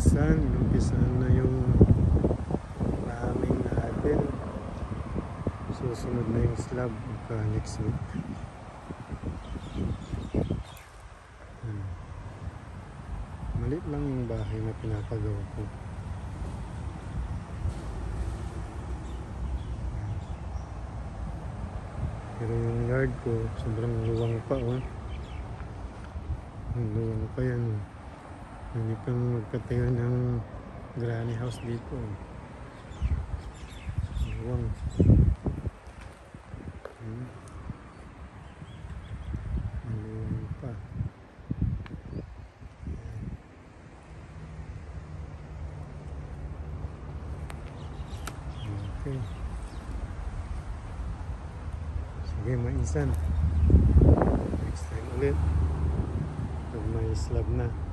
insan, inumpisahan na yung maraming natin. Susunod na yung slab next week. Malit lang yung bahay na pinapagawa ko. Pero yung yard ko sobrang luwang pa, oh. Luwang pa yan, oh. Hindi pa magkatayo ng granny house dito, oh. Luwang. Luwang pa. Okay. Sige, mainsan. Next time ulit. Pag may slab na.